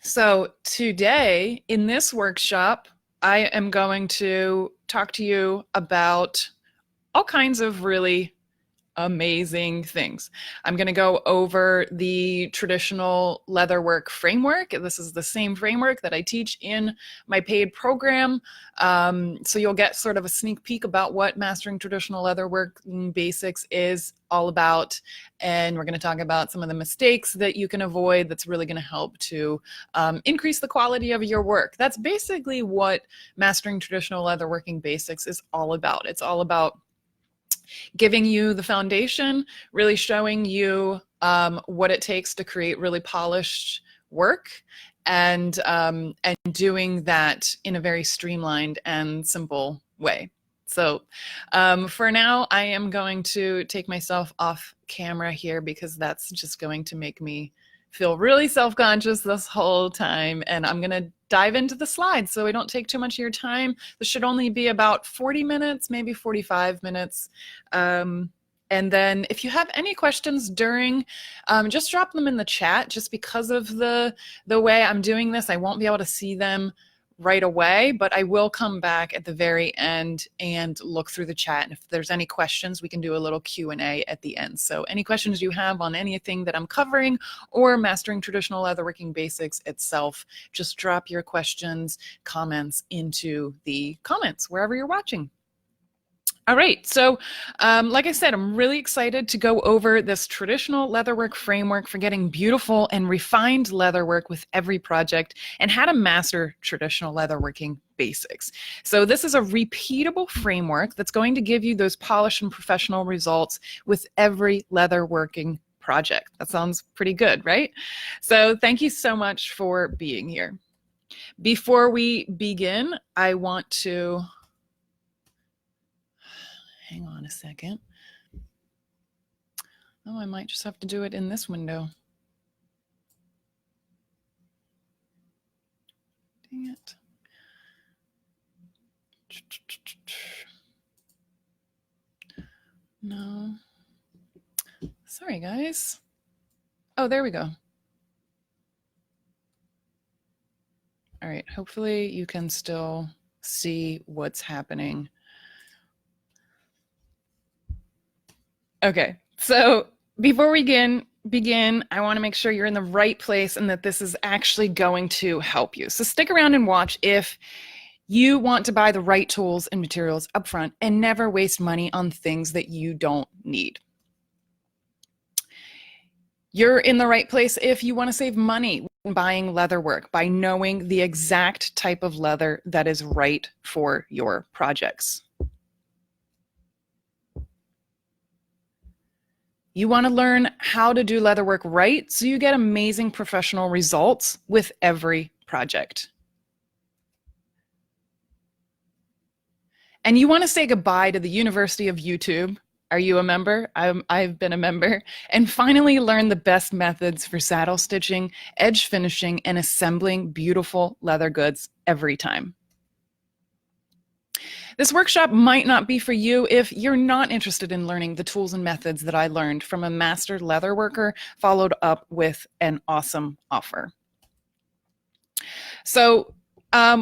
So today in this workshop, I am going to talk to you about all kinds of really amazing things. I'm going to go over the traditional leatherwork framework. This is the same framework that I teach in my paid program. So you'll get sort of a sneak peek about what mastering traditional leatherworking basics is all about. And we're going to talk about some of the mistakes that you can avoid that's really going to help to increase the quality of your work. That's basically what mastering traditional leatherworking basics is all about. It's all about giving you the foundation, really showing you what it takes to create really polished work, and doing that in a very streamlined and simple way. So for now, I am going to take myself off camera here because that's just going to make me feel really self-conscious this whole time. And I'm going to dive into the slides so we don't take too much of your time. This should only be about 40 minutes, maybe 45 minutes. And then if you have any questions during, just drop them in the chat. Just because of the way I'm doing this, I won't be able to see them right away, but I will come back at the very end and look through the chat. And if there's any questions, we can do a little Q&A at the end. So any questions you have on anything that I'm covering or mastering traditional leatherworking basics itself, just drop your questions, comments into the comments wherever you're watching. All right, so like I said, I'm really excited to go over this traditional leatherwork framework for getting beautiful and refined leatherwork with every project and how to master traditional leatherworking basics. So this is a repeatable framework that's going to give you those polished and professional results with every leatherworking project. That sounds pretty good, right? So thank you so much for being here. Before we begin, I want to hang on a second. Oh, I might just have to do it in this window. Dang it. No. Sorry, guys. Oh, there we go. All right, hopefully you can still see what's happening. Okay, so before we begin, I want to make sure you're in the right place and that this is actually going to help you. So stick around and watch if you want to buy the right tools and materials up front and never waste money on things that you don't need. You're in the right place if you want to save money when buying leatherwork by knowing the exact type of leather that is right for your projects. You want to learn how to do leatherwork right so you get amazing professional results with every project. And you want to say goodbye to the University of YouTube. Are you a member? I've been a member. And finally learn the best methods for saddle stitching, edge finishing, and assembling beautiful leather goods every time. This workshop might not be for you if you're not interested in learning the tools and methods that I learned from a master leatherworker, followed up with an awesome offer. So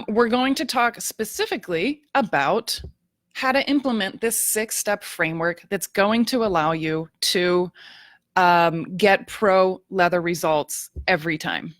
we're going to talk specifically about how to implement this 6-step framework that's going to allow you to get pro leather results every time.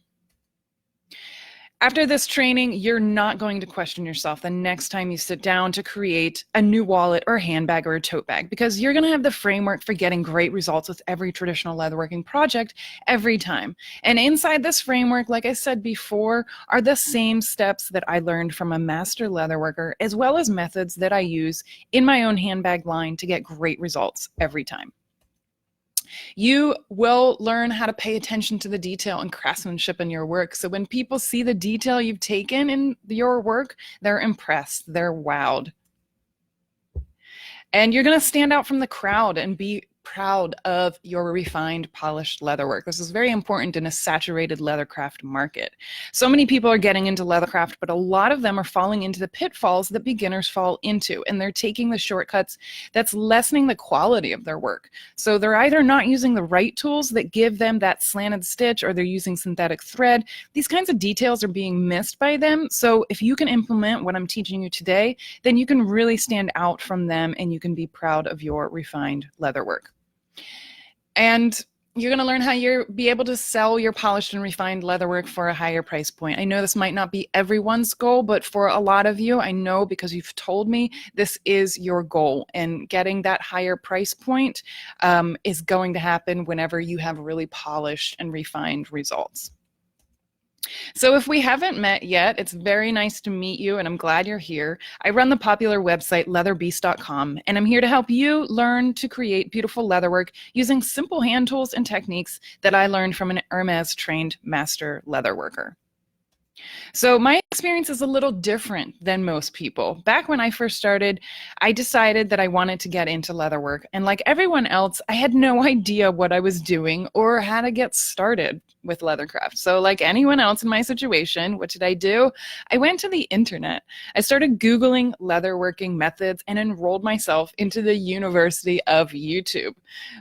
After this training, you're not going to question yourself the next time you sit down to create a new wallet or handbag or a tote bag, because you're going to have the framework for getting great results with every traditional leatherworking project every time. And inside this framework, like I said before, are the same steps that I learned from a master leatherworker, as well as methods that I use in my own handbag line to get great results every time. You will learn how to pay attention to the detail and craftsmanship in your work. So when people see the detail you've taken in your work, they're impressed, they're wowed. And you're going to stand out from the crowd and be proud of your refined, polished leatherwork. This is very important in a saturated leathercraft market. So many people are getting into leathercraft, but a lot of them are falling into the pitfalls that beginners fall into, and they're taking the shortcuts that's lessening the quality of their work. So they're either not using the right tools that give them that slanted stitch, or they're using synthetic thread. These kinds of details are being missed by them. So if you can implement what I'm teaching you today, then you can really stand out from them and you can be proud of your refined leatherwork. And you're going to learn how you'll be able to sell your polished and refined leatherwork for a higher price point. I know this might not be everyone's goal, but for a lot of you, I know because you've told me this is your goal. And getting that higher price point is going to happen whenever you have really polished and refined results. So if we haven't met yet, it's very nice to meet you, and I'm glad you're here. I run the popular website leatherbeast.com, and I'm here to help you learn to create beautiful leatherwork using simple hand tools and techniques that I learned from an Hermes-trained master leatherworker. So my experience is a little different than most people. Back when I first started, I decided that I wanted to get into leatherwork. And like everyone else, I had no idea what I was doing or how to get started with leathercraft. So like anyone else in my situation, what did I do? I went to the internet. I started Googling leatherworking methods and enrolled myself into the University of YouTube.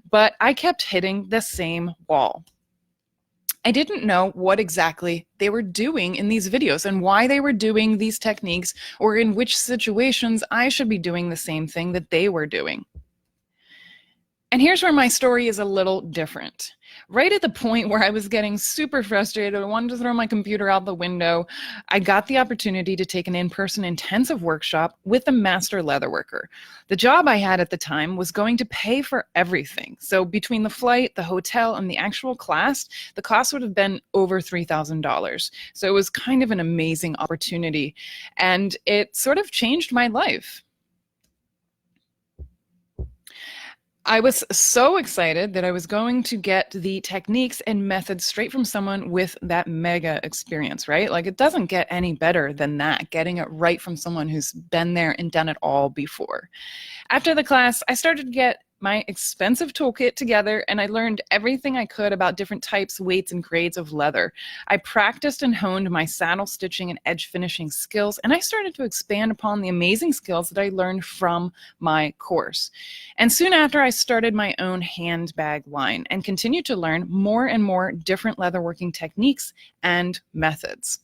But I kept hitting the same wall. I didn't know what exactly they were doing in these videos and why they were doing these techniques, or in which situations I should be doing the same thing that they were doing. And here's where my story is a little different. Right at the point where I was getting super frustrated, I wanted to throw my computer out the window, I got the opportunity to take an in-person intensive workshop with a master leatherworker. The job I had at the time was going to pay for everything. So between the flight, the hotel, and the actual class, the cost would have been over $3,000. So it was kind of an amazing opportunity, and it sort of changed my life. I was so excited that I was going to get the techniques and methods straight from someone with that mega experience, right? Like, it doesn't get any better than that, getting it right from someone who's been there and done it all before. After the class, I started to get my expensive toolkit together, and I learned everything I could about different types, weights, and grades of leather. I practiced and honed my saddle stitching and edge finishing skills, and I started to expand upon the amazing skills that I learned from my course. And soon after, I started my own handbag line and continued to learn more and more different leatherworking techniques and methods.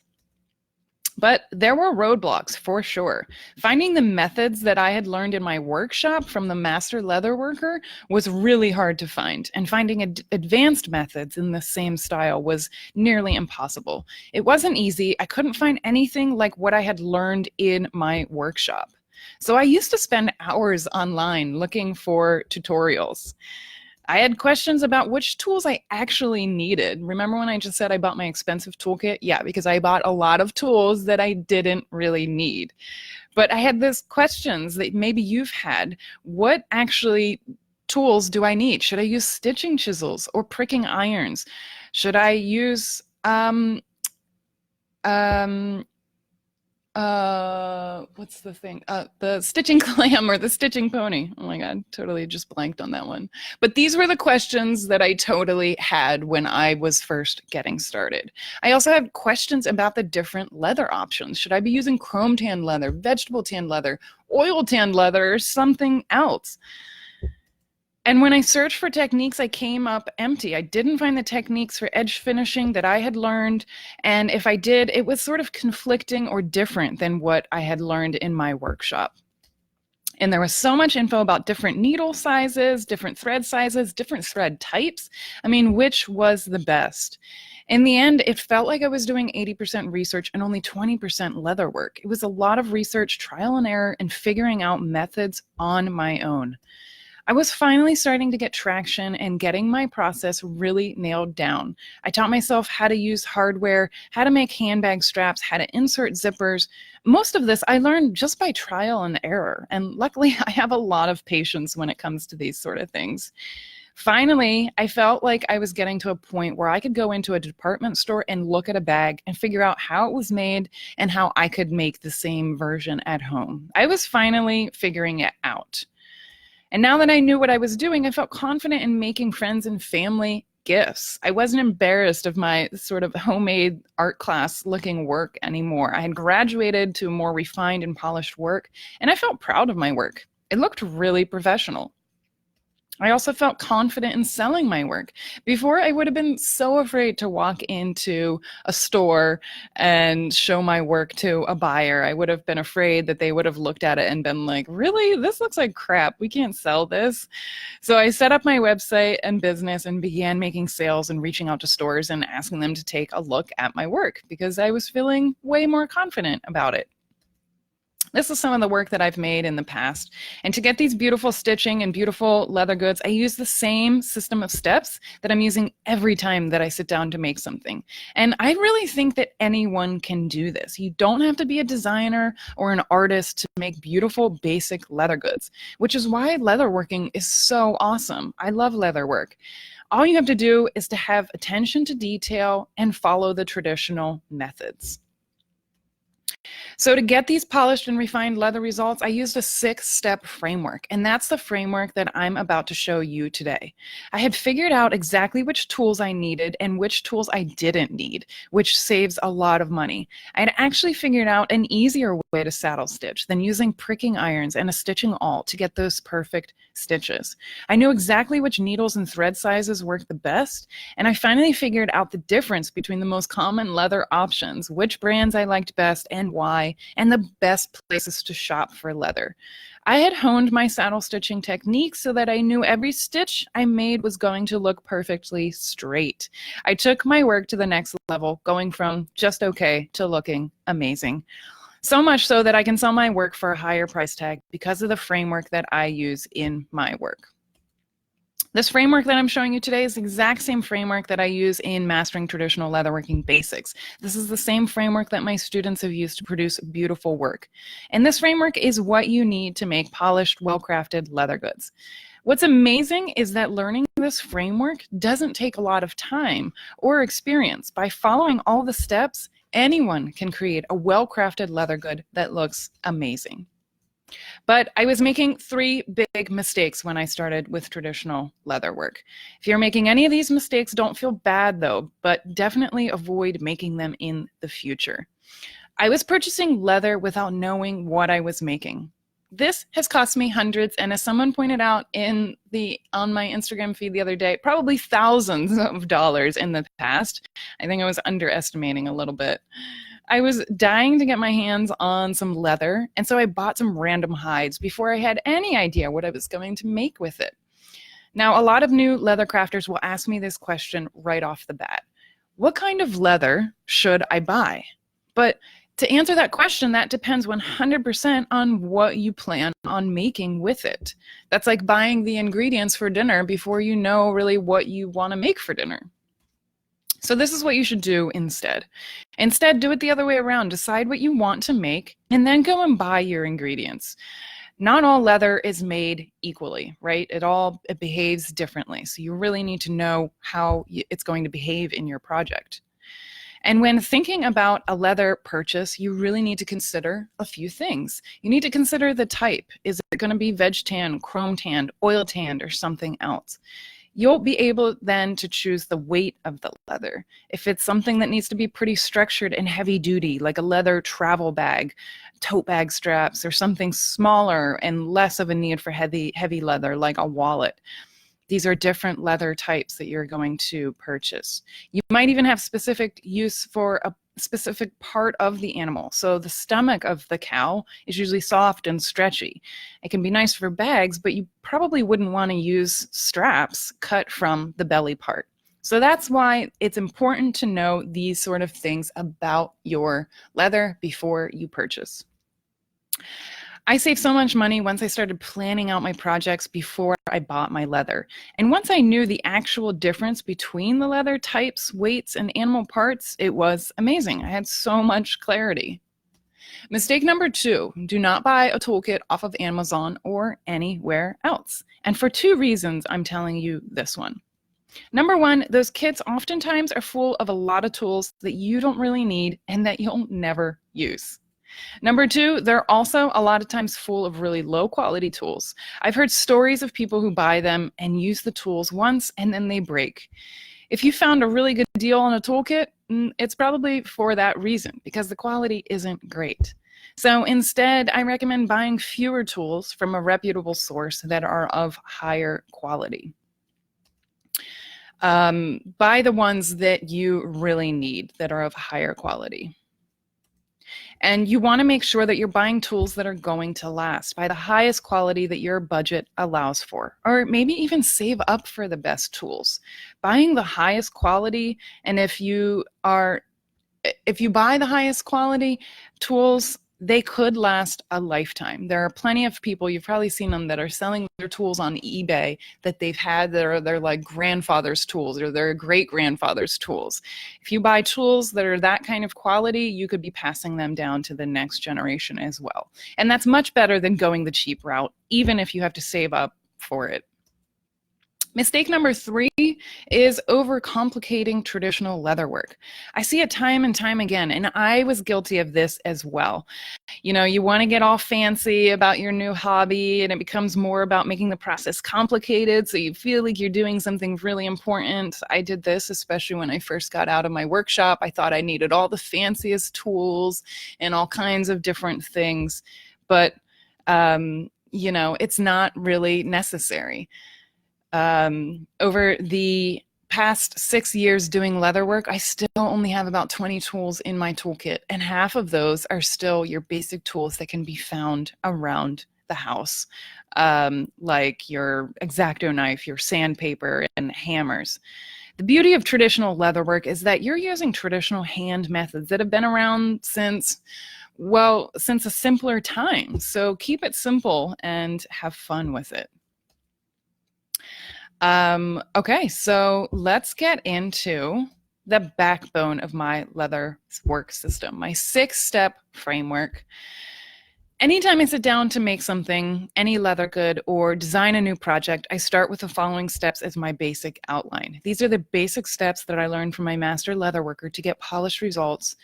But there were roadblocks for sure. Finding the methods that I had learned in my workshop from the master leatherworker was really hard to find, and finding advanced methods in the same style was nearly impossible. It wasn't easy. I couldn't find anything like what I had learned in my workshop. So I used to spend hours online looking for tutorials. I had questions about which tools I actually needed. Remember when I just said I bought my expensive toolkit? Yeah, because I bought a lot of tools that I didn't really need. But I had these questions that maybe you've had. What actually tools do I need? Should I use stitching chisels or pricking irons? Should I use what's the thing? The stitching clam or the stitching pony. Oh my God, totally just blanked on that one. But these were the questions that I totally had when I was first getting started. I also had questions about the different leather options. Should I be using chrome tan leather, vegetable tan leather, oil tan leather, or something else? And when I searched for techniques, I came up empty. I didn't find the techniques for edge finishing that I had learned. And if I did, it was sort of conflicting or different than what I had learned in my workshop. And there was so much info about different needle sizes, different thread sizes, different thread types. I mean, which was the best? In the end, it felt like I was doing 80% research and only 20% leather work. It was a lot of research, trial and error, and figuring out methods on my own. I was finally starting to get traction and getting my process really nailed down. I taught myself how to use hardware, how to make handbag straps, how to insert zippers. Most of this I learned just by trial and error. And luckily, I have a lot of patience when it comes to these sort of things. Finally, I felt like I was getting to a point where I could go into a department store and look at a bag and figure out how it was made and how I could make the same version at home. I was finally figuring it out. And now that I knew what I was doing, I felt confident in making friends and family gifts. I wasn't embarrassed of my sort of homemade art class looking work anymore. I had graduated to more refined and polished work, and I felt proud of my work. It looked really professional. I also felt confident in selling my work. Before, I would have been so afraid to walk into a store and show my work to a buyer. I would have been afraid that they would have looked at it and been like, really? This looks like crap. We can't sell this. So I set up my website and business and began making sales and reaching out to stores and asking them to take a look at my work because I was feeling way more confident about it. This is some of the work that I've made in the past. And to get these beautiful stitching and beautiful leather goods, I use the same system of steps that I'm using every time that I sit down to make something. And I really think that anyone can do this. You don't have to be a designer or an artist to make beautiful, basic leather goods, which is why leatherworking is so awesome. I love leatherwork. All you have to do is to have attention to detail and follow the traditional methods. So to get these polished and refined leather results, I used a 6-step framework, and that's the framework that I'm about to show you today. I had figured out exactly which tools I needed and which tools I didn't need, which saves a lot of money. I had actually figured out an easier way to saddle stitch than using pricking irons and a stitching awl to get those perfect stitches. I knew exactly which needles and thread sizes worked the best, and I finally figured out the difference between the most common leather options, which brands I liked best and why, and the best places to shop for leather. I had honed my saddle stitching technique so that I knew every stitch I made was going to look perfectly straight. I took my work to the next level, going from just okay to looking amazing. So much so that I can sell my work for a higher price tag because of the framework that I use in my work. This framework that I'm showing you today is the exact same framework that I use in Mastering Traditional Leatherworking Basics. This is the same framework that my students have used to produce beautiful work. And this framework is what you need to make polished, well-crafted leather goods. What's amazing is that learning this framework doesn't take a lot of time or experience. By following all the steps, anyone can create a well-crafted leather good that looks amazing. But I was making 3 big mistakes when I started with traditional leatherwork. If you're making any of these mistakes, don't feel bad though, but definitely avoid making them in the future. I was purchasing leather without knowing what I was making. This has cost me hundreds, and as someone pointed out on my Instagram feed the other day, probably thousands of dollars in the past. I think I was underestimating a little bit. I was dying to get my hands on some leather, and so I bought some random hides before I had any idea what I was going to make with it. Now, a lot of new leather crafters will ask me this question right off the bat. What kind of leather should I buy? But to answer that question, that depends 100% on what you plan on making with it. That's like buying the ingredients for dinner before you know really what you want to make for dinner. So this is what you should do instead. Instead, do it the other way around. Decide what you want to make and then go and buy your ingredients. Not all leather is made equally, right? It behaves differently. So you really need to know how it's going to behave in your project. And when thinking about a leather purchase, you really need to consider a few things. You need to consider the type. Is it going to be veg tan, chrome tanned, oil tanned, or something else? You'll be able then to choose the weight of the leather. If it's something that needs to be pretty structured and heavy duty, like a leather travel bag, tote bag straps, or something smaller and less of a need for heavy leather, like a wallet. These are different leather types that you're going to purchase. You might even have specific use for a specific part of the animal. So the stomach of the cow is usually soft and stretchy. It can be nice for bags, but you probably wouldn't want to use straps cut from the belly part. So that's why it's important to know these sort of things about your leather before you purchase. I saved so much money once I started planning out my projects before I bought my leather. And once I knew the actual difference between the leather types, weights, and animal parts, it was amazing. I had so much clarity. Mistake number 2, do not buy a toolkit off of Amazon or anywhere else. And for 2 reasons, I'm telling you this one. Number 1, those kits oftentimes are full of a lot of tools that you don't really need and that you'll never use. Number two, they're also a lot of times full of really low quality tools. I've heard stories of people who buy them and use the tools once and then they break. If you found a really good deal on a toolkit, it's probably for that reason, because the quality isn't great. So instead, I recommend buying fewer tools from a reputable source that are of higher quality. Buy the ones that you really need that are of higher quality. And you want to make sure that you're buying tools that are going to last. Buy the highest quality that your budget allows for, or maybe even save up for the best tools. Buying the highest quality, and if you buy the highest quality tools, they could last a lifetime. There are plenty of people, you've probably seen them, that are selling their tools on eBay that they've had that are their like grandfather's tools or their great grandfather's tools. If you buy tools that are that kind of quality, you could be passing them down to the next generation as well. And that's much better than going the cheap route, even if you have to save up for it. Mistake number three is overcomplicating traditional leatherwork. I see it time and time again, and I was guilty of this as well. You know, you want to get all fancy about your new hobby, and it becomes more about making the process complicated, so you feel like you're doing something really important. I did this, especially when I first got out of my workshop. I thought I needed all the fanciest tools and all kinds of different things, but, you know, it's not really necessary. Over the past 6 years doing leatherwork, I still only have about 20 tools in my toolkit, and half of those are still your basic tools that can be found around the house, like your X-Acto knife, your sandpaper, and hammers. The beauty of traditional leatherwork is that you're using traditional hand methods that have been around since a simpler time. So keep it simple and have fun with it. Okay, so let's get into the backbone of my leather work system, my 6-step framework. Anytime I sit down to make something, any leather good, or design a new project, I start with the following steps as my basic outline. These are the basic steps that I learned from my master leatherworker to get polished results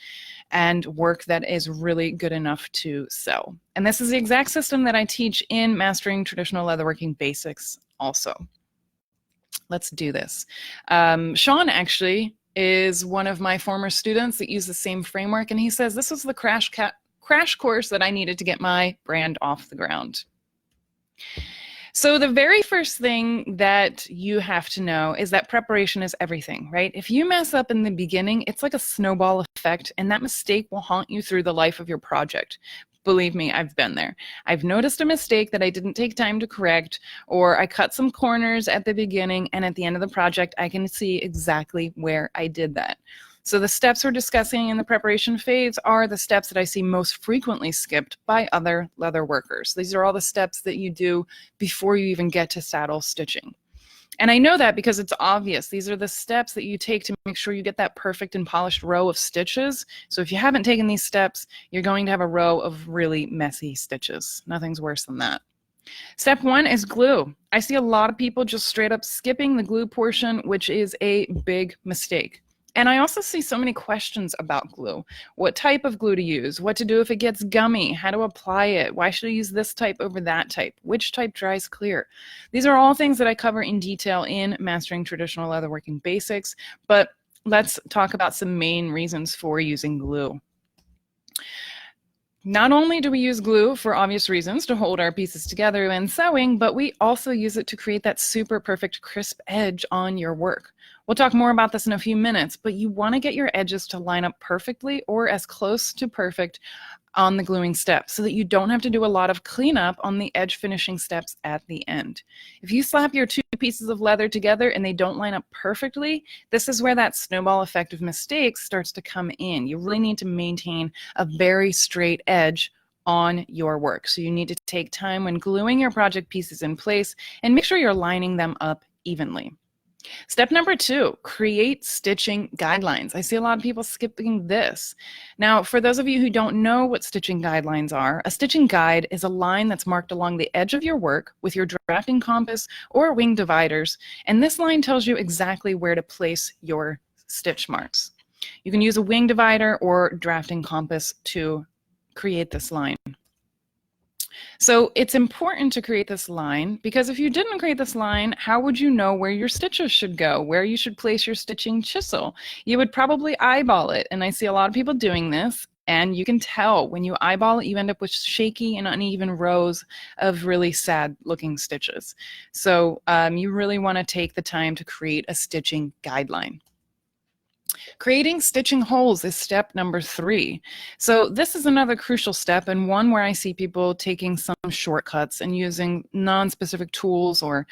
and work that is really good enough to sell. And this is the exact system that I teach in Mastering Traditional Leatherworking Basics also. Let's do this. Sean actually is one of my former students that use the same framework, and he says this was the crash course that I needed to get my brand off the ground. So the very first thing that you have to know is that preparation is everything, right? If you mess up in the beginning, it's like a snowball effect, and that mistake will haunt you through the life of your project. Believe me, I've been there. I've noticed a mistake that I didn't take time to correct, or I cut some corners at the beginning, and at the end of the project, I can see exactly where I did that. So the steps we're discussing in the preparation phase are the steps that I see most frequently skipped by other leather workers. These are all the steps that you do before you even get to saddle stitching. And I know that because it's obvious. These are the steps that you take to make sure you get that perfect and polished row of stitches. So if you haven't taken these steps, you're going to have a row of really messy stitches. Nothing's worse than that. Step 1 is glue. I see a lot of people just straight up skipping the glue portion, which is a big mistake. And I also see so many questions about glue. What type of glue to use? What to do if it gets gummy? How to apply it? Why should I use this type over that type? Which type dries clear? These are all things that I cover in detail in Mastering Traditional Leatherworking Basics, but let's talk about some main reasons for using glue. Not only do we use glue for obvious reasons to hold our pieces together when sewing, but we also use it to create that super perfect crisp edge on your work. We'll talk more about this in a few minutes, but you want to get your edges to line up perfectly or as close to perfect on the gluing step so that you don't have to do a lot of cleanup on the edge finishing steps at the end. If you slap your two pieces of leather together and they don't line up perfectly, this is where that snowball effect of mistakes starts to come in. You really need to maintain a very straight edge on your work. So you need to take time when gluing your project pieces in place and make sure you're lining them up evenly. Step number 2, create stitching guidelines. I see a lot of people skipping this. Now, for those of you who don't know what stitching guidelines are, a stitching guide is a line that's marked along the edge of your work with your drafting compass or wing dividers, and this line tells you exactly where to place your stitch marks. You can use a wing divider or drafting compass to create this line. So it's important to create this line, because if you didn't create this line, how would you know where your stitches should go, where you should place your stitching chisel? You would probably eyeball it, and I see a lot of people doing this, and you can tell when you eyeball it, you end up with shaky and uneven rows of really sad looking stitches. So you really want to take the time to create a stitching guideline. Creating stitching holes is step number 3. So this is another crucial step, and one where I see people taking some shortcuts and using non-specific tools or,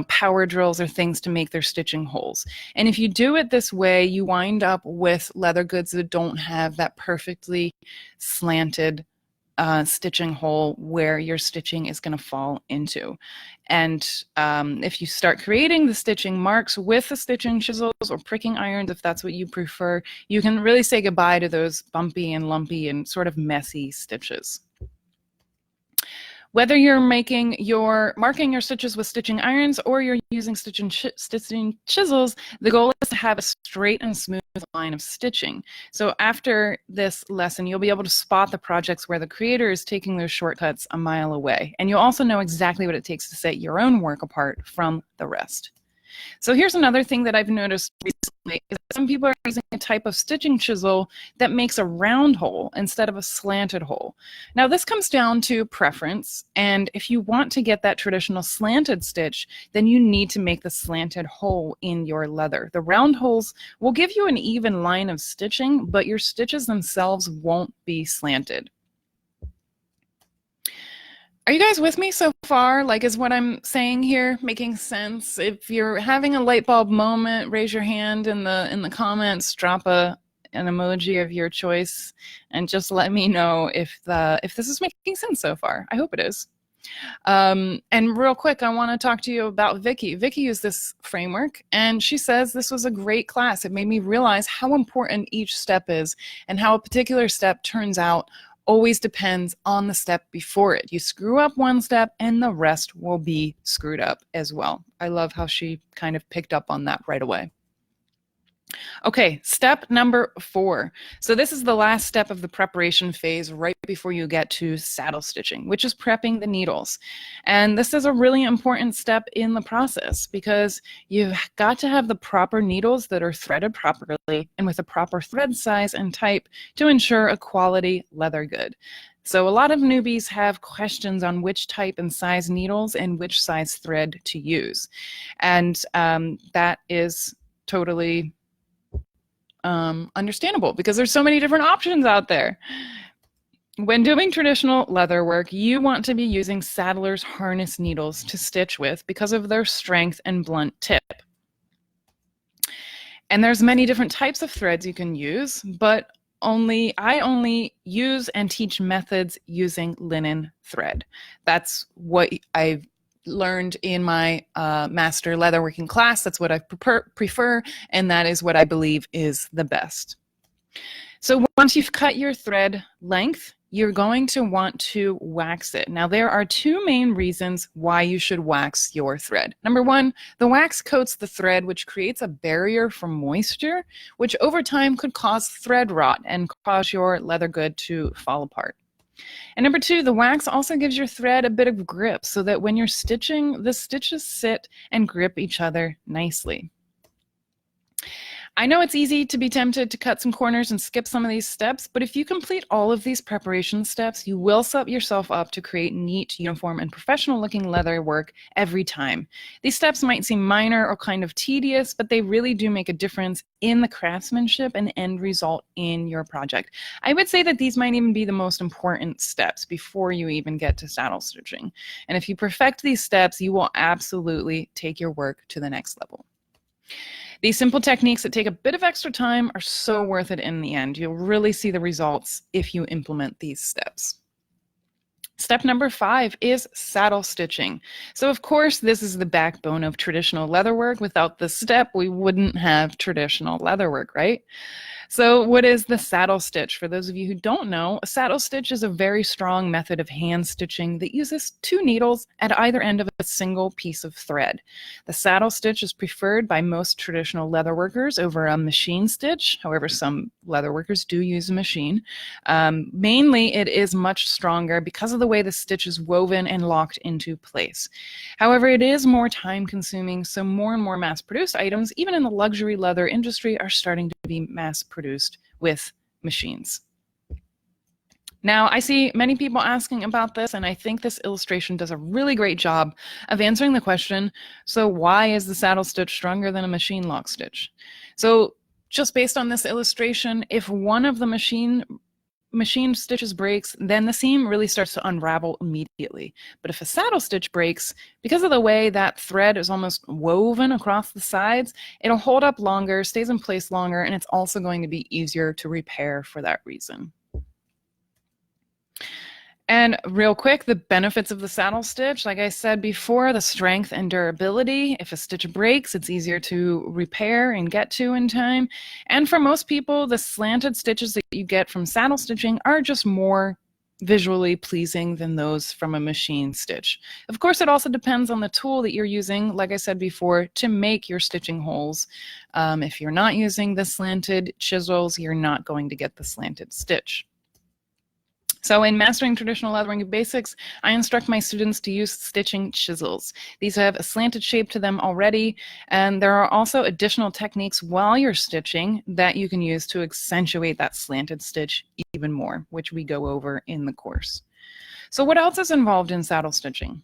power drills or things to make their stitching holes. And if you do it this way, you wind up with leather goods that don't have that perfectly slanted stitching hole where your stitching is going to fall into. And if you start creating the stitching marks with the stitching chisels or pricking irons, if that's what you prefer, you can really say goodbye to those bumpy and lumpy and sort of messy stitches. Whether you're marking your stitches with stitching irons or you're using stitching chisels, the goal is to have a straight and smooth line of stitching. So after this lesson, you'll be able to spot the projects where the creator is taking those shortcuts a mile away. And you'll also know exactly what it takes to set your own work apart from the rest. So here's another thing that I've noticed recently, is that some people are using a type of stitching chisel that makes a round hole instead of a slanted hole. Now this comes down to preference, and if you want to get that traditional slanted stitch, then you need to make the slanted hole in your leather. The round holes will give you an even line of stitching, but your stitches themselves won't be slanted. Are you guys with me so far? Like, is what I'm saying here making sense? If you're having a light bulb moment, raise your hand in the comments, drop an emoji of your choice, and just let me know if this is making sense so far. I hope it is. And real quick, I want to talk to you about Vicky. Vicky used this framework, and she says this was a great class. It made me realize how important each step is and how a particular step turns out always depends on the step before it. You screw up one step and the rest will be screwed up as well. I love how she kind of picked up on that right away. Okay, step number 4. So this is the last step of the preparation phase right before you get to saddle stitching, which is prepping the needles. And this is a really important step in the process because you've got to have the proper needles that are threaded properly and with a proper thread size and type to ensure a quality leather good. So a lot of newbies have questions on which type and size needles and which size thread to use. And that is totally understandable because there's so many different options out there. When doing traditional leather work, you want to be using saddler's harness needles to stitch with because of their strength and blunt tip. And there's many different types of threads you can use, but I only use and teach methods using linen thread. That's what I've learned in my master leatherworking class. That's what I prefer, and that is what I believe is the best. So once you've cut your thread length, you're going to want to wax it. Now there are 2 main reasons why you should wax your thread. Number 1, the wax coats the thread, which creates a barrier for moisture, which over time could cause thread rot and cause your leather good to fall apart. And number 2, the wax also gives your thread a bit of grip so that when you're stitching, the stitches sit and grip each other nicely. I know it's easy to be tempted to cut some corners and skip some of these steps, but if you complete all of these preparation steps, you will set yourself up to create neat, uniform, and professional-looking leather work every time. These steps might seem minor or kind of tedious, but they really do make a difference in the craftsmanship and end result in your project. I would say that these might even be the most important steps before you even get to saddle stitching. And if you perfect these steps, you will absolutely take your work to the next level. These simple techniques that take a bit of extra time are so worth it in the end. You'll really see the results if you implement these steps. Step number 5 is saddle stitching. So of course, this is the backbone of traditional leatherwork. Without this step, we wouldn't have traditional leatherwork, right? So what is the saddle stitch? For those of you who don't know, a saddle stitch is a very strong method of hand stitching that uses 2 needles at either end of a single piece of thread. The saddle stitch is preferred by most traditional leatherworkers over a machine stitch. However, some leatherworkers do use a machine. Mainly, it is much stronger because of the way the stitch is woven and locked into place. However, it is more time consuming, so more and more mass-produced items, even in the luxury leather industry, are starting to be mass-produced with machines. Now, I see many people asking about this, and I think this illustration does a really great job of answering the question, so why is the saddle stitch stronger than a machine lock stitch? So just based on this illustration, if one of the machine stitches breaks, then the seam really starts to unravel immediately. But if a saddle stitch breaks, because of the way that thread is almost woven across the sides, it'll hold up longer, stays in place longer, and it's also going to be easier to repair for that reason. And real quick, the benefits of the saddle stitch, like I said before, the strength and durability. If a stitch breaks, it's easier to repair and get to in time. And for most people, the slanted stitches that you get from saddle stitching are just more visually pleasing than those from a machine stitch. Of course, it also depends on the tool that you're using, like I said before, to make your stitching holes. If you're not using the slanted chisels, you're not going to get the slanted stitch. So in Mastering Traditional Leatherworking Basics, I instruct my students to use stitching chisels. These have a slanted shape to them already, and there are also additional techniques while you're stitching that you can use to accentuate that slanted stitch even more, which we go over in the course. So what else is involved in saddle stitching?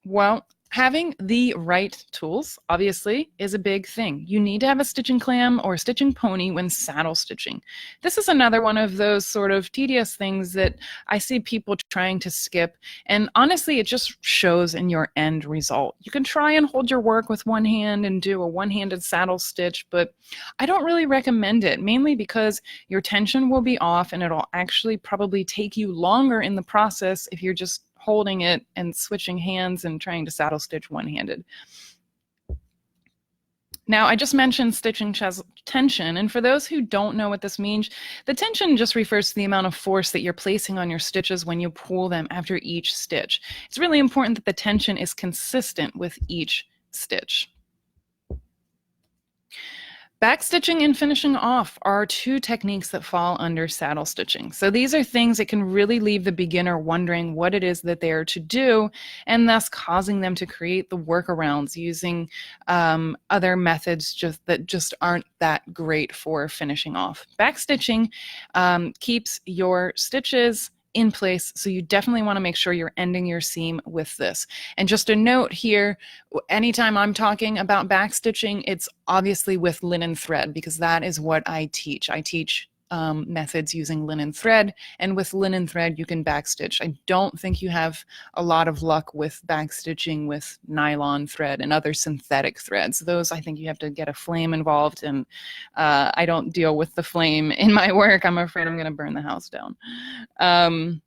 Well, having the right tools, obviously, is a big thing. You need to have a stitching clam or a stitching pony when saddle stitching. This is another one of those sort of tedious things that I see people trying to skip, and honestly, it just shows in your end result. You can try and hold your work with one hand and do a one-handed saddle stitch, but I don't really recommend it, mainly because your tension will be off and it'll actually probably take you longer in the process if you're just holding it and switching hands and trying to saddle stitch one-handed. Now, I just mentioned stitching tension, and for those who don't know what this means, the tension just refers to the amount of force that you're placing on your stitches when you pull them after each stitch. It's really important that the tension is consistent with each stitch. Backstitching and finishing off are 2 techniques that fall under saddle stitching. So these are things that can really leave the beginner wondering what it is that they are to do, and thus causing them to create the workarounds using other methods that just aren't that great for finishing off. Backstitching keeps your stitches in place, so you definitely want to make sure you're ending your seam with this. And just a note here, anytime I'm talking about backstitching, it's obviously with linen thread, because that is what I teach. I teach methods using linen thread, and with linen thread you can backstitch. I don't think you have a lot of luck with backstitching with nylon thread and other synthetic threads. Those, I think you have to get a flame involved, and I don't deal with the flame in my work. I'm afraid I'm going to burn the house down.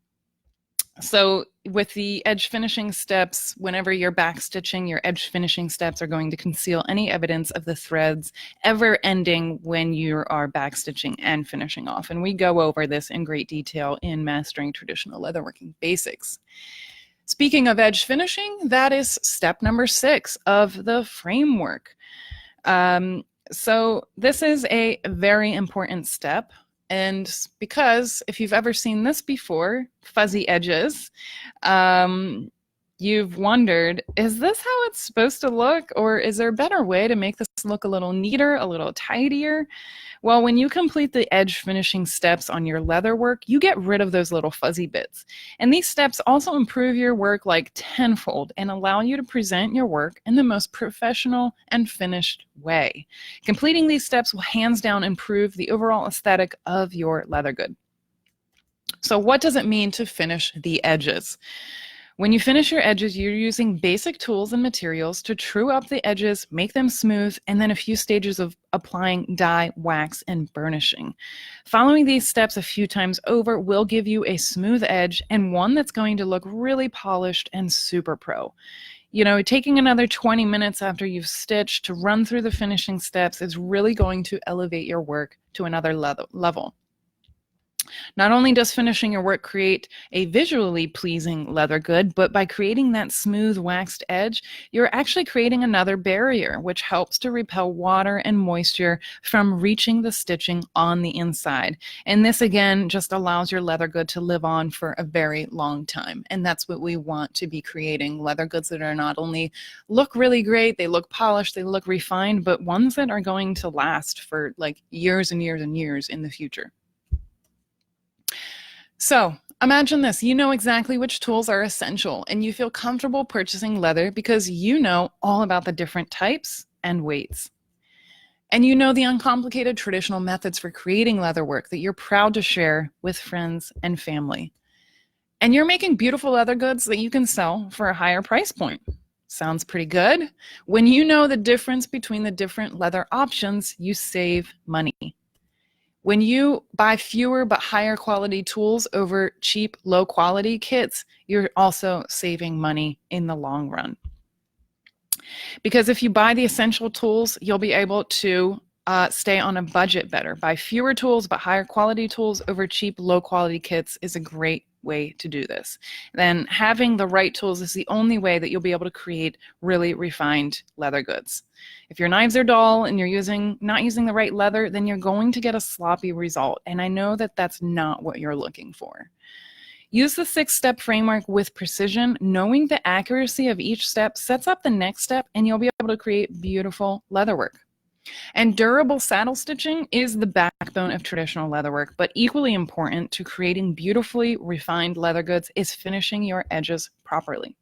So with the edge finishing steps, whenever you're backstitching, your edge finishing steps are going to conceal any evidence of the threads ever ending when you are backstitching and finishing off. And we go over this in great detail in Mastering Traditional Leatherworking Basics. Speaking of edge finishing, that is step number 6 of the framework. So this is a very important step. And because if you've ever seen this before, fuzzy edges, you've wondered, is this how it's supposed to look? Or is there a better way to make this look a little neater, a little tidier? Well, when you complete the edge finishing steps on your leather work, you get rid of those little fuzzy bits. And these steps also improve your work like tenfold and allow you to present your work in the most professional and finished way. Completing these steps will hands down improve the overall aesthetic of your leather good. So what does it mean to finish the edges? When you finish your edges, you're using basic tools and materials to true up the edges, make them smooth, and then a few stages of applying dye, wax, and burnishing. Following these steps a few times over will give you a smooth edge and one that's going to look really polished and super pro. taking another 20 minutes after you've stitched to run through the finishing steps is really going to elevate your work to another level. Not only does finishing your work create a visually pleasing leather good, but by creating that smooth waxed edge, you're actually creating another barrier, which helps to repel water and moisture from reaching the stitching on the inside. And this, again, just allows your leather good to live on for a very long time. And that's what we want to be creating, leather goods that are not only look really great, they look polished, they look refined, but ones that are going to last for like years and years and years in the future. So imagine this, you know exactly which tools are essential and you feel comfortable purchasing leather because you know all about the different types and weights. And you know the uncomplicated traditional methods for creating leatherwork that you're proud to share with friends and family. And you're making beautiful leather goods that you can sell for a higher price point. Sounds pretty good. When you know the difference between the different leather options, you save money. When you buy fewer but higher quality tools over cheap, low quality kits, you're also saving money in the long run. Because if you buy the essential tools, you'll be able to stay on a budget better. Buy fewer tools but higher quality tools over cheap, low quality kits is a great way to do this. Then having the right tools is the only way that you'll be able to create really refined leather goods. If your knives are dull and you're not using the right leather, then you're going to get a sloppy result. And I know that that's not what you're looking for. Use the 6-step framework with precision. Knowing the accuracy of each step sets up the next step, and you'll be able to create beautiful leatherwork. And durable saddle stitching is the backbone of traditional leatherwork, but equally important to creating beautifully refined leather goods is finishing your edges properly.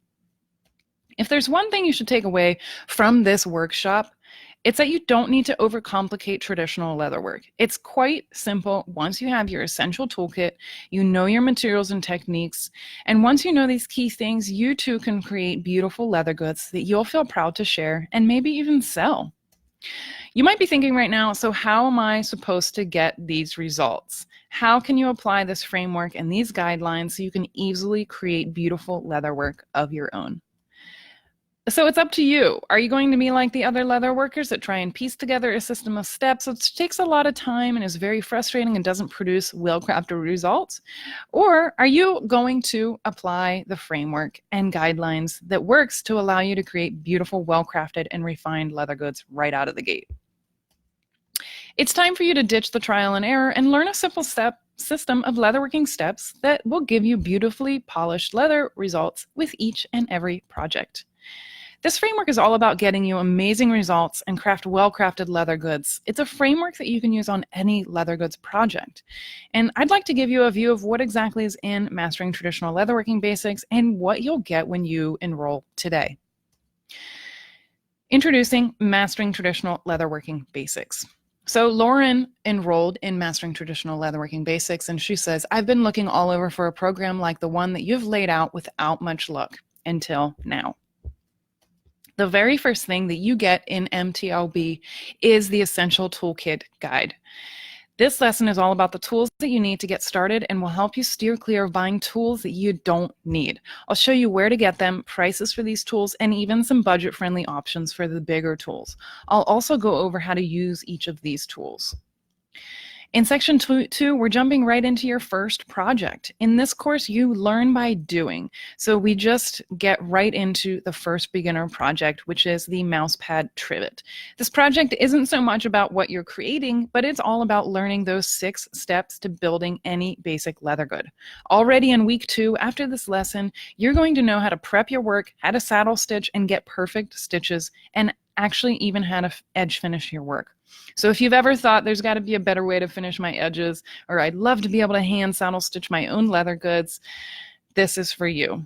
If there's one thing you should take away from this workshop, it's that you don't need to overcomplicate traditional leatherwork. It's quite simple once you have your essential toolkit, you know your materials and techniques, and once you know these key things, you too can create beautiful leather goods that you'll feel proud to share and maybe even sell. You might be thinking right now, so how am I supposed to get these results? How can you apply this framework and these guidelines so you can easily create beautiful leatherwork of your own? So it's up to you. Are you going to be like the other leather workers that try and piece together a system of steps which takes a lot of time and is very frustrating and doesn't produce well-crafted results? Or are you going to apply the framework and guidelines that works to allow you to create beautiful, well-crafted, and refined leather goods right out of the gate? It's time for you to ditch the trial and error and learn a simple system of leatherworking steps that will give you beautifully polished leather results with each and every project. This framework is all about getting you amazing results and craft well-crafted leather goods. It's a framework that you can use on any leather goods project. And I'd like to give you a view of what exactly is in Mastering Traditional Leatherworking Basics and what you'll get when you enroll today. Introducing Mastering Traditional Leatherworking Basics. So Lauren enrolled in Mastering Traditional Leatherworking Basics, and she says, I've been looking all over for a program like the one that you've laid out without much luck until now. The very first thing that you get in MTLB is the Essential Toolkit Guide. This lesson is all about the tools that you need to get started and will help you steer clear of buying tools that you don't need. I'll show you where to get them, prices for these tools, and even some budget-friendly options for the bigger tools. I'll also go over how to use each of these tools. In section 2, we're jumping right into your first project. In this course, you learn by doing. So we just get right into the first beginner project, which is the mousepad trivet. This project isn't so much about what you're creating, but it's all about learning those 6 steps to building any basic leather good. Already in week 2, after this lesson, you're going to know how to prep your work, how to saddle stitch and get perfect stitches, and actually even how to edge finish your work. So if you've ever thought there's got to be a better way to finish my edges, or I'd love to be able to hand saddle stitch my own leather goods, this is for you.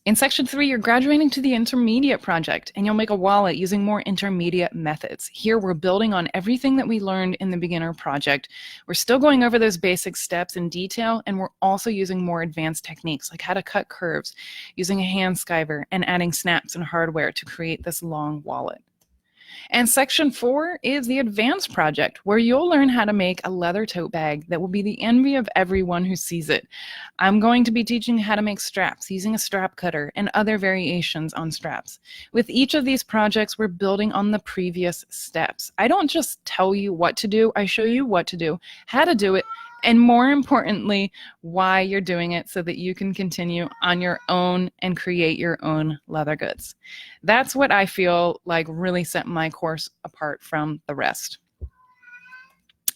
In section 3, you're graduating to the intermediate project, and you'll make a wallet using more intermediate methods. Here, we're building on everything that we learned in the beginner project. We're still going over those basic steps in detail, and we're also using more advanced techniques, like how to cut curves, using a hand skiver, and adding snaps and hardware to create this long wallet. And section 4 is the advanced project, where you'll learn how to make a leather tote bag that will be the envy of everyone who sees it. I'm going to be teaching how to make straps using a strap cutter and other variations on straps. With each of these projects, we're building on the previous steps. I don't just tell you what to do, I show you what to do, how to do it, and more importantly, why you're doing it so that you can continue on your own and create your own leather goods. That's what I feel like really set my course apart from the rest.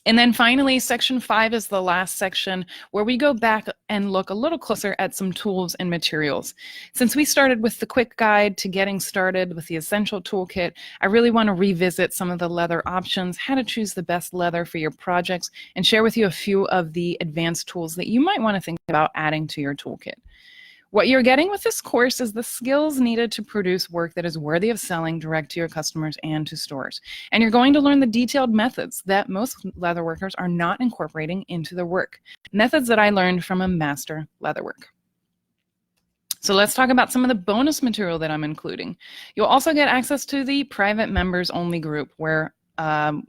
And then finally, section 5 is the last section where we go back and look a little closer at some tools and materials. Since we started with the quick guide to getting started with the essential toolkit, I really want to revisit some of the leather options, how to choose the best leather for your projects, and share with you a few of the advanced tools that you might want to think about adding to your toolkit. What you're getting with this course is the skills needed to produce work that is worthy of selling direct to your customers and to stores. And you're going to learn the detailed methods that most leatherworkers are not incorporating into their work. Methods that I learned from a master leatherwork. So let's talk about some of the bonus material that I'm including. You'll also get access to the private members only group where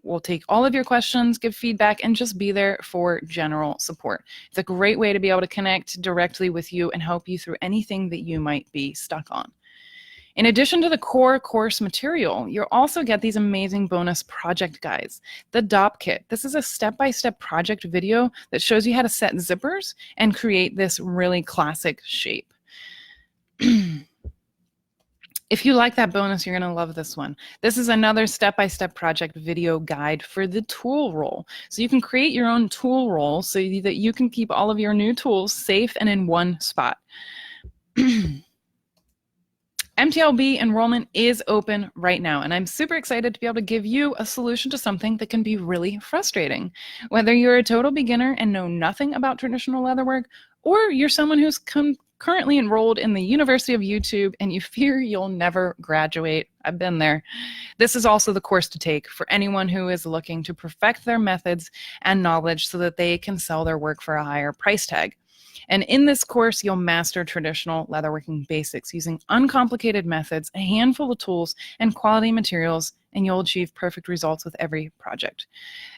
we'll take all of your questions, give feedback, and just be there for general support. It's a great way to be able to connect directly with you and help you through anything that you might be stuck on. In addition to the core course material, you'll also get these amazing bonus project guides. The DOP kit. This is a step-by-step project video that shows you how to set zippers and create this really classic shape. If you like that bonus, you're going to love this one. This is another step-by-step project video guide for the tool roll. So you can create your own tool roll so that you can keep all of your new tools safe and in one spot. MTLB enrollment is open right now, and I'm super excited to be able to give you a solution to something that can be really frustrating. Whether you're a total beginner and know nothing about traditional leatherwork, or you're someone who's currently enrolled in the University of YouTube and you fear you'll never graduate. I've been there. This is also the course to take for anyone who is looking to perfect their methods and knowledge so that they can sell their work for a higher price tag. And in this course, you'll master traditional leatherworking basics using uncomplicated methods, a handful of tools, and quality materials, and you'll achieve perfect results with every project.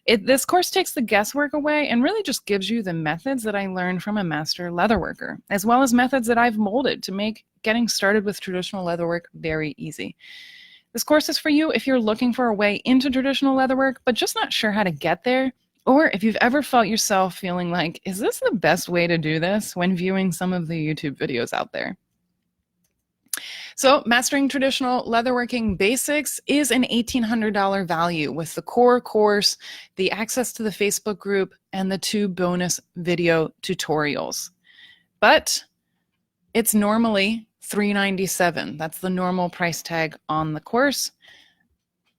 This course takes the guesswork away and really just gives you the methods that I learned from a master leatherworker, as well as methods that I've molded to make getting started with traditional leatherwork very easy. This course is for you if you're looking for a way into traditional leatherwork, but just not sure how to get there. Or if you've ever felt yourself feeling like, is this the best way to do this when viewing some of the YouTube videos out there? So Mastering Traditional Leatherworking Basics is an $1,800 value with the core course, the access to the Facebook group, and the 2 bonus video tutorials. But it's normally $397. That's the normal price tag on the course.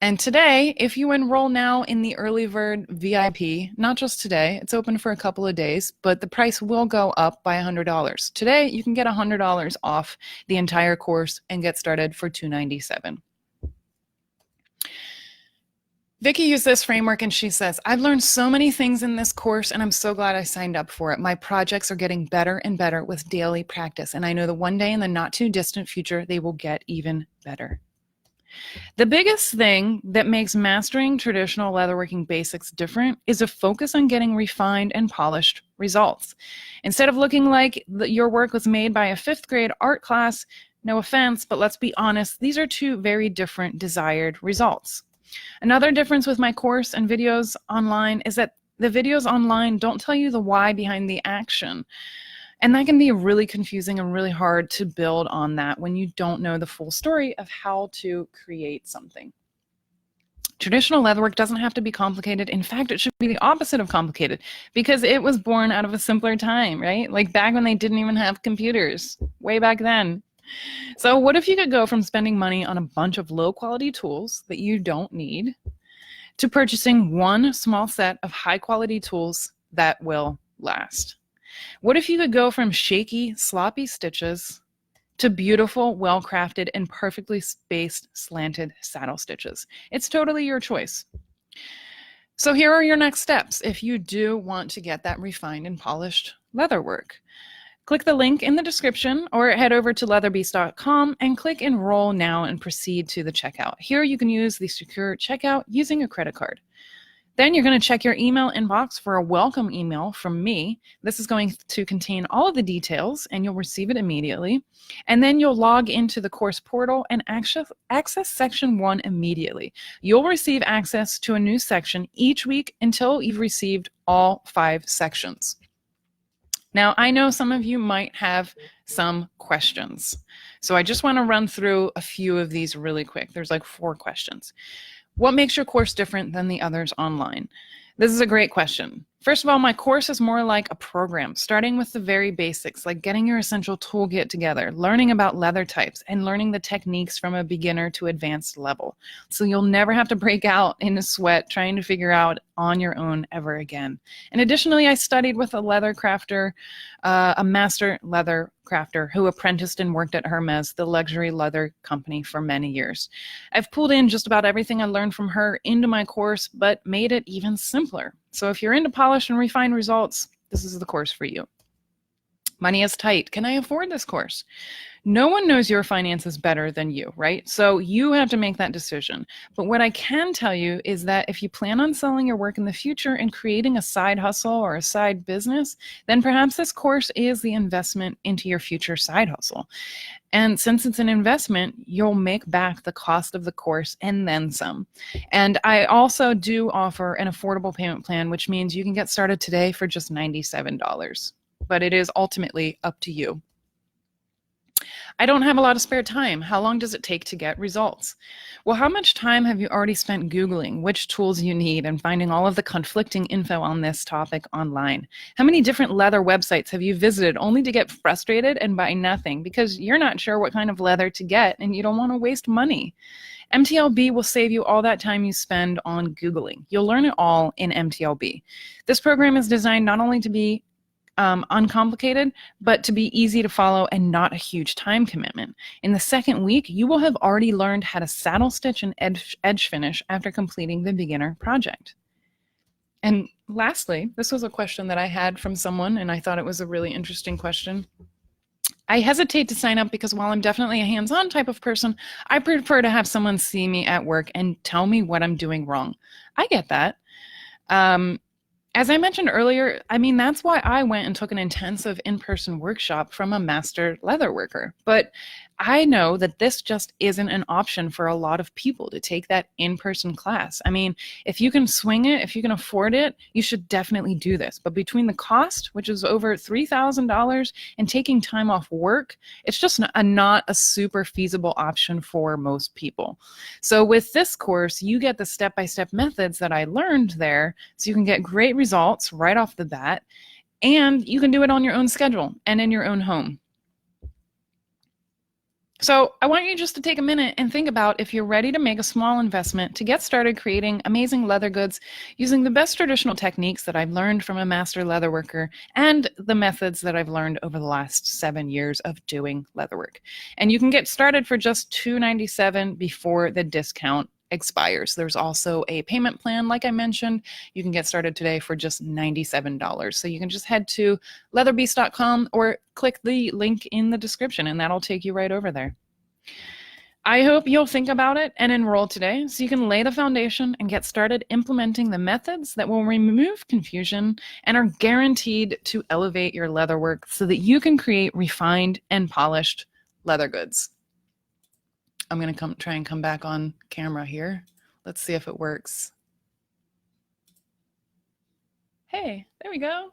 And today, if you enroll now in the early bird VIP, not just today, it's open for a couple of days, but the price will go up by $100. Today, you can get $100 off the entire course and get started for $297. Vicki used this framework and she says, I've learned so many things in this course and I'm so glad I signed up for it. My projects are getting better and better with daily practice, and I know that one day in the not too distant future, they will get even better. The biggest thing that makes mastering traditional leatherworking basics different is a focus on getting refined and polished results. Instead of looking like your work was made by a 5th grade art class, no offense, but let's be honest, these are 2 very different desired results. Another difference with my course and videos online is that the videos online don't tell you the why behind the action. And that can be really confusing and really hard to build on that when you don't know the full story of how to create something. Traditional leatherwork doesn't have to be complicated. In fact, it should be the opposite of complicated because it was born out of a simpler time, right? Like back when they didn't even have computers, way back then. So what if you could go from spending money on a bunch of low quality tools that you don't need to purchasing one small set of high quality tools that will last? What if you could go from shaky, sloppy stitches to beautiful, well-crafted, and perfectly spaced slanted saddle stitches? It's totally your choice. So here are your next steps if you do want to get that refined and polished leatherwork. Click the link in the description or head over to leatherbeast.com and click enroll now and proceed to the checkout. Here you can use the secure checkout using a credit card. Then you're going to check your email inbox for a welcome email from me. This is going to contain all of the details and you'll receive it immediately. And then you'll log into the course portal and access section 1 immediately. You'll receive access to a new section each week until you've received all 5 sections. Now, I know some of you might have some questions. So I just want to run through a few of these really quick. There's like 4 questions. What makes your course different than the others online? This is a great question. First of all, my course is more like a program, starting with the very basics, like getting your essential toolkit together, learning about leather types, and learning the techniques from a beginner to advanced level. So you'll never have to break out in a sweat trying to figure out on your own ever again. And additionally, I studied with a leather crafter, a master leather crafter who apprenticed and worked at Hermes, the luxury leather company, for many years. I've pulled in just about everything I learned from her into my course, but made it even simpler. So if you're into polished and refined results, this is the course for you. Money is tight. Can I afford this course? No one knows your finances better than you, right? So you have to make that decision. But what I can tell you is that if you plan on selling your work in the future and creating a side hustle or a side business, then perhaps this course is the investment into your future side hustle. And since it's an investment, you'll make back the cost of the course and then some. And I also do offer an affordable payment plan, which means you can get started today for just $97. But it is ultimately up to you. I don't have a lot of spare time. How long does it take to get results? Well, how much time have you already spent Googling which tools you need and finding all of the conflicting info on this topic online? How many different leather websites have you visited only to get frustrated and buy nothing because you're not sure what kind of leather to get and you don't want to waste money? MTLB will save you all that time you spend on Googling. You'll learn it all in MTLB. This program is designed not only to be uncomplicated, but to be easy to follow and not a huge time commitment. In the second week, you will have already learned how to saddle stitch and edge finish after completing the beginner project. And lastly, this was a question that I had from someone, and I thought it was a really interesting question. I hesitate to sign up because while I'm definitely a hands-on type of person, I prefer to have someone see me at work and tell me what I'm doing wrong. I get that. As I mentioned earlier, that's why I went and took an intensive in-person workshop from a master leatherworker. But I know that this just isn't an option for a lot of people to take that in-person class. If you can swing it, if you can afford it, you should definitely do this. But between the cost, which is over $3,000, and taking time off work, it's just not a super feasible option for most people. So with this course, you get the step-by-step methods that I learned there, so you can get great results right off the bat, and you can do it on your own schedule and in your own home. So I want you just to take a minute and think about if you're ready to make a small investment to get started creating amazing leather goods using the best traditional techniques that I've learned from a master leatherworker and the methods that I've learned over the last 7 years of doing leatherwork. And you can get started for just $297 before the discount expires. There's also a payment plan, like I mentioned. You can get started today for just $97. So you can just head to leatherbeast.com or click the link in the description and that'll take you right over there. I hope you'll think about it and enroll today so you can lay the foundation and get started implementing the methods that will remove confusion and are guaranteed to elevate your leatherwork so that you can create refined and polished leather goods. I'm going to try and come back on camera here. Let's see if it works. Hey, there we go.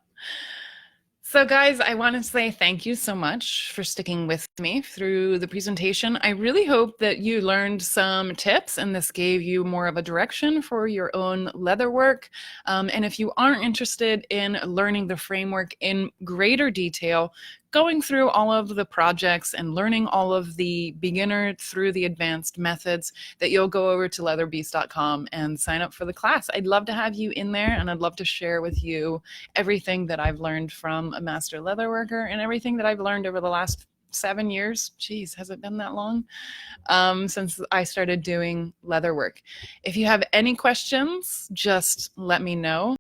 So guys, I want to say thank you so much for sticking with me through the presentation. I really hope that you learned some tips and this gave you more of a direction for your own leather work. And if you aren't interested in learning the framework in greater detail, going through all of the projects and learning all of the beginner through the advanced methods, that you'll go over to leatherbeast.com and sign up for the class. I'd love to have you in there, and I'd love to share with you everything that I've learned from a master leatherworker and everything that I've learned over the last 7 years. Geez, has it been that long? Since I started doing leatherwork. If you have any questions, just let me know.